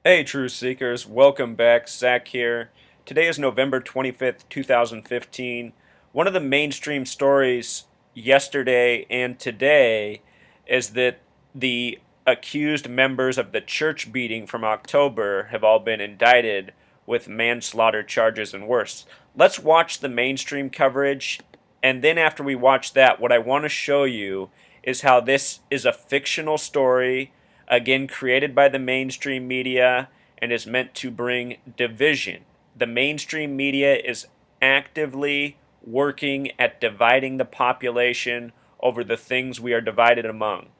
Hey, Truth Seekers, welcome back. Zach here. Today is November 25th, 2015. One of the mainstream stories yesterday and today is that the accused members of the church beating from October have all been indicted with manslaughter charges and worse. Let's watch the mainstream coverage, and then after we watch that, what I want to show you is how this is a fictional story, again created by the mainstream media, and is meant to bring division. The mainstream media is actively working at dividing the population over the things we are divided among: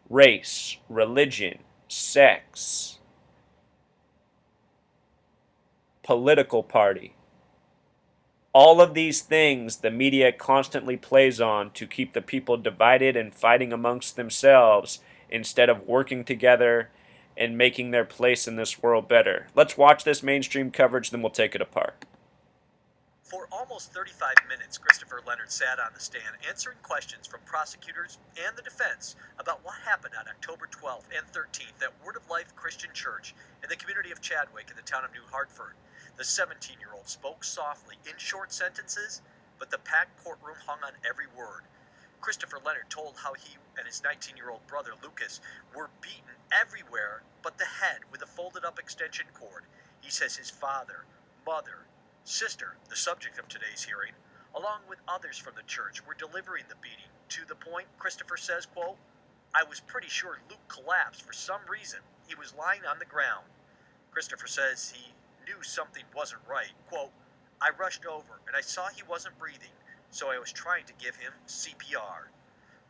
race, religion, sex, political party. All of these things the media constantly plays on to keep the people divided and fighting amongst themselves instead of working together and making their place in this world better. Let's watch this mainstream coverage, then we'll take it apart. For almost 35 minutes, Christopher Leonard sat on the stand answering questions from prosecutors and the defense about what happened on October 12th and 13th at Word of Life Christian Church in the community of Chadwick in the town of New Hartford. The 17-year-old spoke softly in short sentences, but the packed courtroom hung on every word. Christopher Leonard told how he and his 19-year-old brother Lucas were beaten everywhere but the head with a folded up extension cord. He says his father, mother, sister, the subject of today's hearing, along with others from the church, were delivering the beating. To the point, Christopher says, quote, "I was pretty sure Luke collapsed for some reason. He was lying on the ground." Christopher says he knew something wasn't right. Quote, "I rushed over and I saw he wasn't breathing, so I was trying to give him CPR."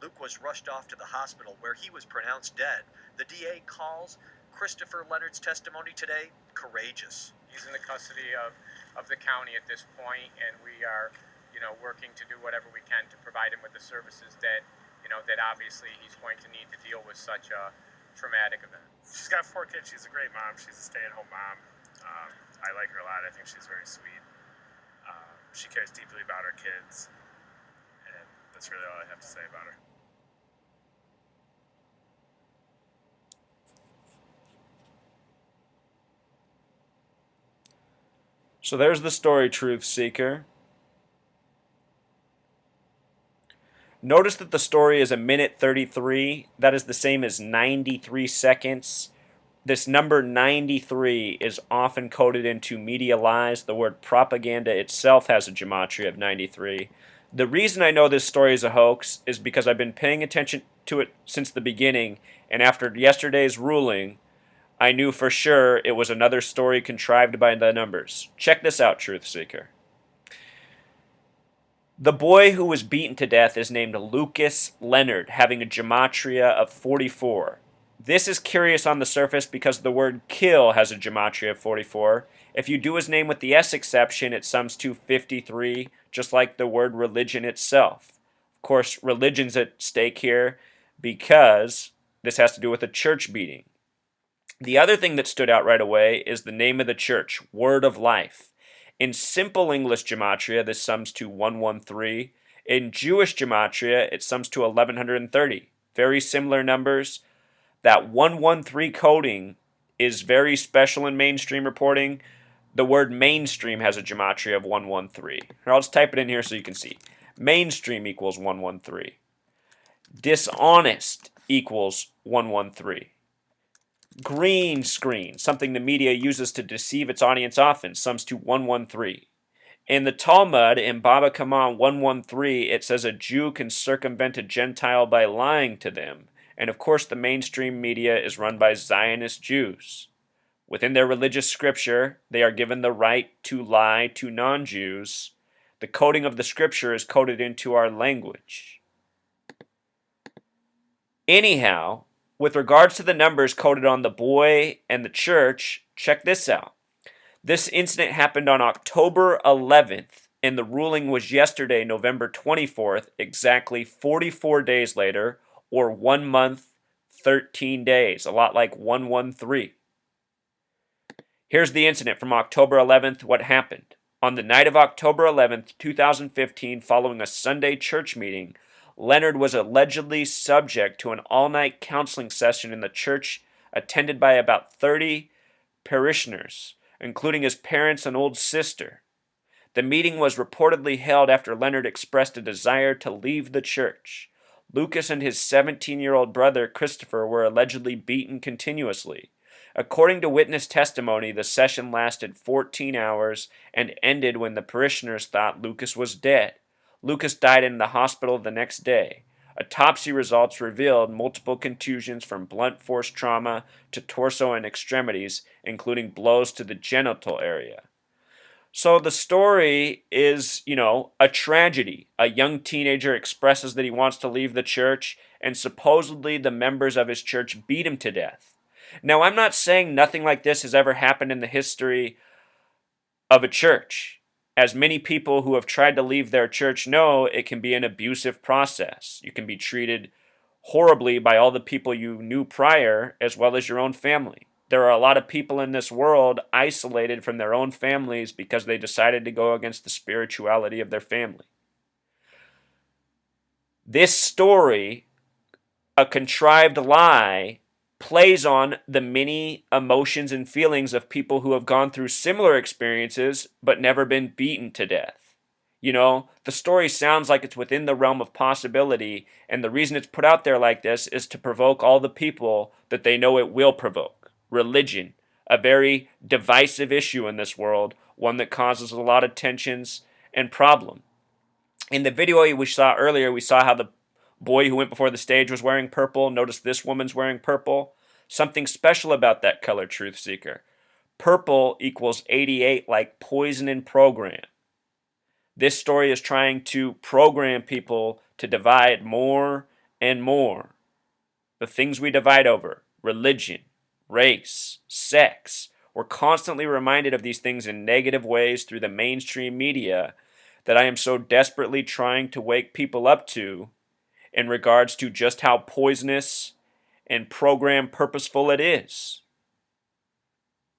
Luke was rushed off to the hospital where he was pronounced dead. The DA calls Christopher Leonard's testimony today courageous. He's in the custody of the county at this point, and we are, working to do whatever we can to provide him with the services that obviously he's going to need to deal with such a traumatic event. She's got 4 kids. She's a great mom. She's a stay-at-home mom. I like her a lot. I think she's very sweet. She cares deeply about her kids, and that's really all I have to say about her. So there's the story, Truth Seeker. Notice that the story is a minute 33. That is the same as 93 seconds. This number 93 is often coded into media lies. The word propaganda itself has a gematria of 93. The reason I know this story is a hoax is because I've been paying attention to it since the beginning, and after yesterday's ruling, I knew for sure it was another story contrived by the numbers. Check this out, Truth Seeker. The boy who was beaten to death is named Lucas Leonard, having a gematria of 44. This is curious on the surface because the word kill has a gematria of 44. If you do his name with the S exception, it sums to 53, just like the word religion itself. Of course, religion's at stake here because this has to do with a church beating. The other thing that stood out right away is the name of the church, Word of Life. In simple English gematria, this sums to 113. In Jewish gematria, it sums to 1130. Very similar numbers. That 113 coding is very special in mainstream reporting. The word mainstream has a gematria of 113. Here, I'll just type it in here so you can see. Mainstream equals 113. Dishonest equals 113. Green screen, something the media uses to deceive its audience often, sums to 113. In the Talmud, in Baba Kama 113, it says a Jew can circumvent a Gentile by lying to them. And of course, the mainstream media is run by Zionist Jews. Within their religious scripture, they are given the right to lie to non-Jews. The coding of the scripture is coded into our language. Anyhow, with regards to the numbers coded on the boy and the church, check this out. This incident happened on October 11th, and the ruling was yesterday, November 24th, exactly 44 days later, or 1 month, 13 days, a lot like 113. Here's the incident from October 11th, what happened. On the night of October 11th, 2015, following a Sunday church meeting, Leonard was allegedly subject to an all-night counseling session in the church attended by about 30 parishioners, including his parents and old sister. The meeting was reportedly held after Leonard expressed a desire to leave the church. Lucas and his 17-year-old brother Christopher were allegedly beaten continuously. According to witness testimony, the session lasted 14 hours and ended when the parishioners thought Lucas was dead. Lucas died in the hospital the next day. Autopsy results revealed multiple contusions from blunt force trauma to torso and extremities, including blows to the genital area. So the story is, a tragedy. A young teenager expresses that he wants to leave the church, and supposedly the members of his church beat him to death. Now, I'm not saying nothing like this has ever happened in the history of a church. As many people who have tried to leave their church know, it can be an abusive process. You can be treated horribly by all the people you knew prior, as well as your own family. There are a lot of people in this world isolated from their own families because they decided to go against the spirituality of their family. This story, a contrived lie, plays on the many emotions and feelings of people who have gone through similar experiences but never been beaten to death. The story sounds like it's within the realm of possibility, and the reason it's put out there like this is to provoke all the people that they know it will provoke. Religion, a very divisive issue in this world, one that causes a lot of tensions and problem. In the video we saw earlier, we saw how the boy who went before the stage was wearing purple. Notice this woman's wearing purple. Something special about that color, Truth Seeker. Purple equals 88, like poison and program. This story is trying to program people to divide more and more. The things we divide over, religion, race, sex, we're constantly reminded of these things in negative ways through the mainstream media that I am so desperately trying to wake people up to in regards to just how poisonous and program purposeful it is.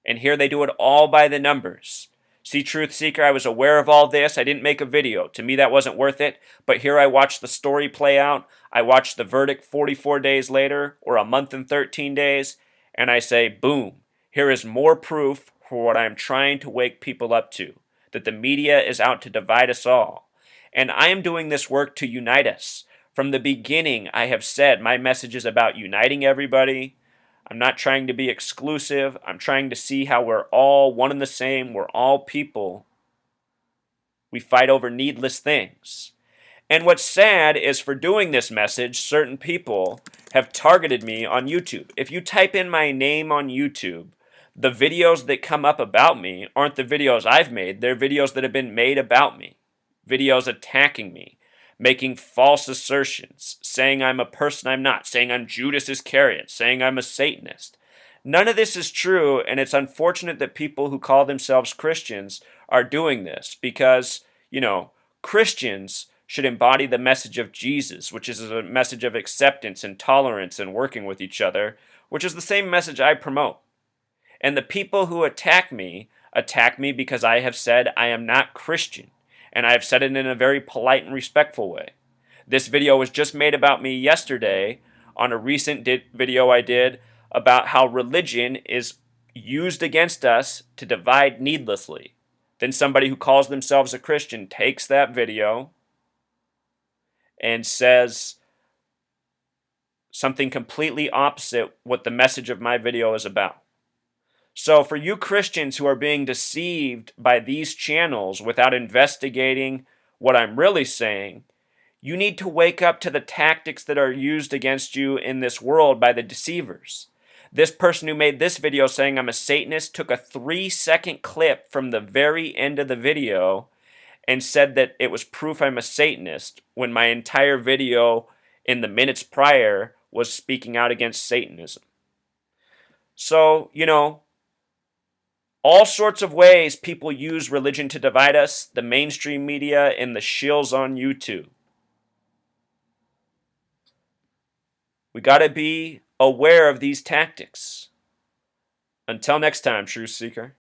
And here they do it all by the numbers. See, Truth Seeker, I was aware of all this. I didn't make a video. To me, that wasn't worth it. But here I watched the story play out. I watched the verdict 44 days later, or a month and 13 days, and I say, boom, here is more proof for what I am trying to wake people up to, that the media is out to divide us all. And I am doing this work to unite us. From the beginning, I have said my message is about uniting everybody. I'm not trying to be exclusive. I'm trying to see how we're all one and the same. We're all people. We fight over needless things. And what's sad is for doing this message, certain people have targeted me on YouTube. If you type in my name on YouTube, the videos that come up about me aren't the videos I've made. They're videos that have been made about me. Videos attacking me, making false assertions, saying I'm a person I'm not, saying I'm Judas Iscariot, saying I'm a Satanist. None of this is true, and it's unfortunate that people who call themselves Christians are doing this because, Christians should embody the message of Jesus, which is a message of acceptance and tolerance and working with each other, which is the same message I promote. And the people who attack me because I have said I am not Christian. And I've said it in a very polite and respectful way. This video was just made about me yesterday on a recent video I did about how religion is used against us to divide needlessly. Then somebody who calls themselves a Christian takes that video and says something completely opposite what the message of my video is about. So for you Christians who are being deceived by these channels without investigating what I'm really saying, you need to wake up to the tactics that are used against you in this world by the deceivers. This person who made this video saying I'm a Satanist took a 3-second clip from the very end of the video and said that it was proof I'm a Satanist when my entire video in the minutes prior was speaking out against Satanism. So, all sorts of ways people use religion to divide us, the mainstream media and the shills on YouTube. We got to be aware of these tactics. Until next time, Truth Seeker.